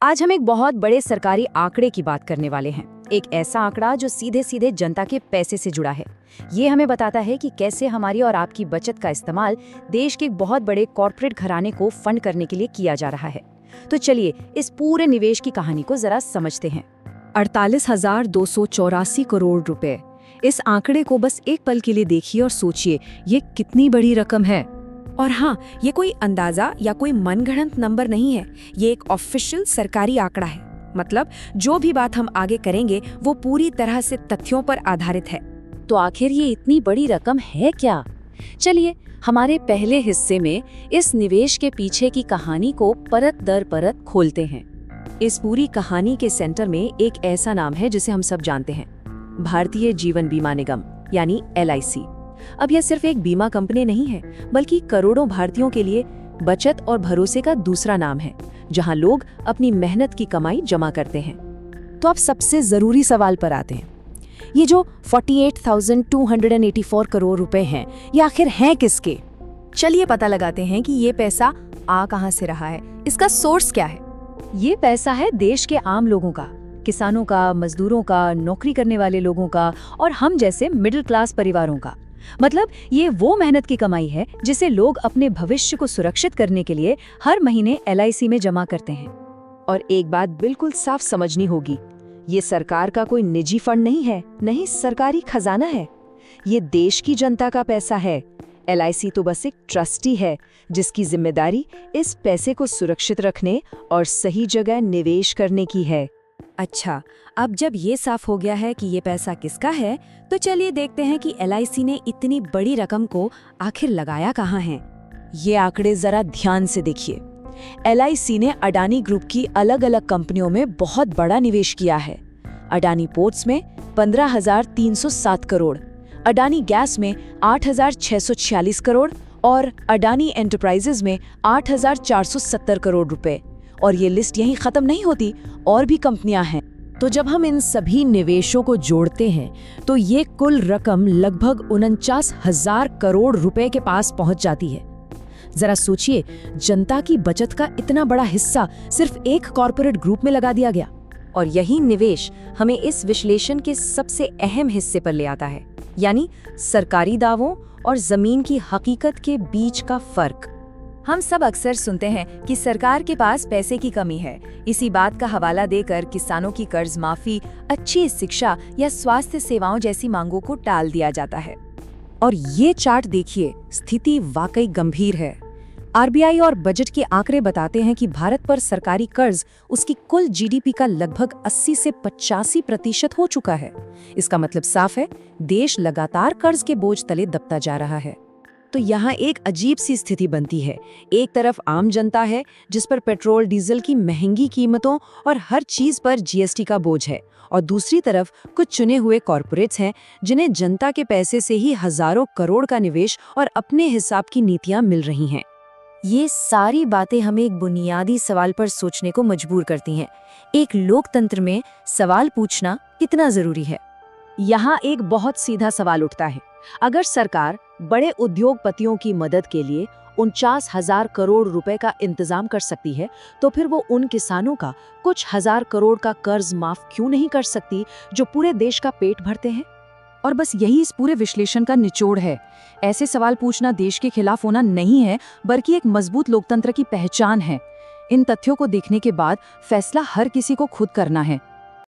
आज हम एक बहुत बड़े सरकारी आंकड़े की बात करने वाले हैं। एक ऐसा आंकड़ा जो सीधे सीधे जनता के पैसे से जुड़ा है। ये हमें बताता है कि कैसे हमारी और आपकी बचत का इस्तेमाल देश के एक बहुत बड़े कॉर्पोरेट घराने को फंड करने के लिए किया जा रहा है। तो चलिए इस पूरे निवेश की कहानी को जरा समझते हैं। 48,284 करोड़ रुपए। इस आंकड़े को बस एक पल के लिए देखिए और सोचिए, ये कितनी बड़ी रकम है। और हाँ, ये कोई अंदाजा या कोई मनगढ़ंत नंबर नहीं है, ये एक ऑफिशियल सरकारी आंकड़ा है। मतलब जो भी बात हम आगे करेंगे वो पूरी तरह से तथ्यों पर आधारित है। तो आखिर ये इतनी बड़ी रकम है क्या? चलिए हमारे पहले हिस्से में इस निवेश के पीछे की कहानी को परत दर परत खोलते हैं। इस पूरी कहानी के सेंटर में एक ऐसा नाम है जिसे हम सब जानते हैं, भारतीय जीवन बीमा निगम यानी LIC। अब यह सिर्फ एक बीमा कंपनी नहीं है, बल्कि करोड़ों भारतीयों के लिए बचत और भरोसे का दूसरा नाम है, जहां लोग अपनी मेहनत की कमाई जमा करते हैं। तो अब सबसे जरूरी सवाल पर आते हैं, ये जो 48,284 करोड़ रुपए हैं, ये आखिर हैं किसके? चलिए पता लगाते हैं कि ये पैसा आ कहां से रहा है, इसका सोर्स क्या है। ये पैसा है देश के आम लोगों का, किसानों का, मजदूरों का, नौकरी करने वाले लोगों का और हम जैसे मिडिल क्लास परिवारों का। मतलब ये वो मेहनत की कमाई है जिसे लोग अपने भविष्य को सुरक्षित करने के लिए हर महीने LIC में जमा करते हैं। और एक बात बिल्कुल साफ समझनी होगी, ये सरकार का कोई निजी फंड नहीं है, नहीं सरकारी खजाना है, ये देश की जनता का पैसा है। LIC तो बस एक ट्रस्टी है जिसकी जिम्मेदारी इस पैसे को सुरक्षित रखने और सही जगह निवेश करने की है। अच्छा, अब जब ये साफ हो गया है कि ये पैसा किसका है, तो चलिए देखते हैं कि LIC ने इतनी बड़ी रकम को आखिर लगाया कहाँ है। ये आंकड़े जरा ध्यान से देखिए। LIC ने अडानी ग्रुप की अलग अलग कंपनियों में बहुत बड़ा निवेश किया है। अडानी पोर्ट्स में 15,307 करोड़, अडानी गैस में 8,646 करोड़ और अडानी एंटरप्राइजेज में 8,470 करोड़ रुपए। और ये लिस्ट यहीं खत्म नहीं होती, और भी कंपनियां हैं। तो जब हम इन सभी निवेशों को जोड़ते हैं तो ये कुल रकम लगभग 49,000 करोड़ रुपए के पास पहुंच जाती है। जरा सोचिए, जनता की बचत का इतना बड़ा हिस्सा सिर्फ एक कॉर्पोरेट ग्रुप में लगा दिया गया। और यही निवेश हमें इस विश्लेषण के सबसे अहम हिस्से पर ले आता है, यानी सरकारी दावों और जमीन की हकीकत के बीच का फर्क। हम सब अक्सर सुनते हैं कि सरकार के पास पैसे की कमी है। इसी बात का हवाला देकर किसानों की कर्ज माफी, अच्छी शिक्षा या स्वास्थ्य सेवाओं जैसी मांगों को टाल दिया जाता है। और ये चार्ट देखिए, स्थिति वाकई गंभीर है। RBI और बजट के आंकड़े बताते हैं कि भारत पर सरकारी कर्ज उसकी कुल GDP का लगभग 80 से 85% हो चुका है। इसका मतलब साफ है, देश लगातार कर्ज के बोझ तले दबता जा रहा है। तो यहाँ एक अजीब सी स्थिति बनती है। एक तरफ आम जनता है जिस पर पेट्रोल डीजल की महंगी कीमतों और हर चीज पर GST का बोझ है, और दूसरी तरफ कुछ चुने हुए कॉर्पोरेट्स हैं जिन्हें जनता के पैसे से ही हजारों करोड़ का निवेश और अपने हिसाब की नीतियां मिल रही हैं। ये सारी बातें हमें एक बुनियादी सवाल पर सोचने को मजबूर करती हैं। एक लोकतंत्र में सवाल पूछना कितना जरूरी है? यहाँ एक बहुत सीधा सवाल उठता है, अगर सरकार बड़े उद्योगपतियों की मदद के लिए 49,000 करोड़ रुपए का इंतजाम कर सकती है, तो फिर वो उन किसानों का कुछ हजार करोड़ का कर्ज माफ क्यों नहीं कर सकती जो पूरे देश का पेट भरते हैं? और बस यही इस पूरे विश्लेषण का निचोड़ है। ऐसे सवाल पूछना देश के खिलाफ होना नहीं है, बल्कि एक मजबूत लोकतंत्र की पहचान है। इन तथ्यों को देखने के बाद फैसला हर किसी को खुद करना है।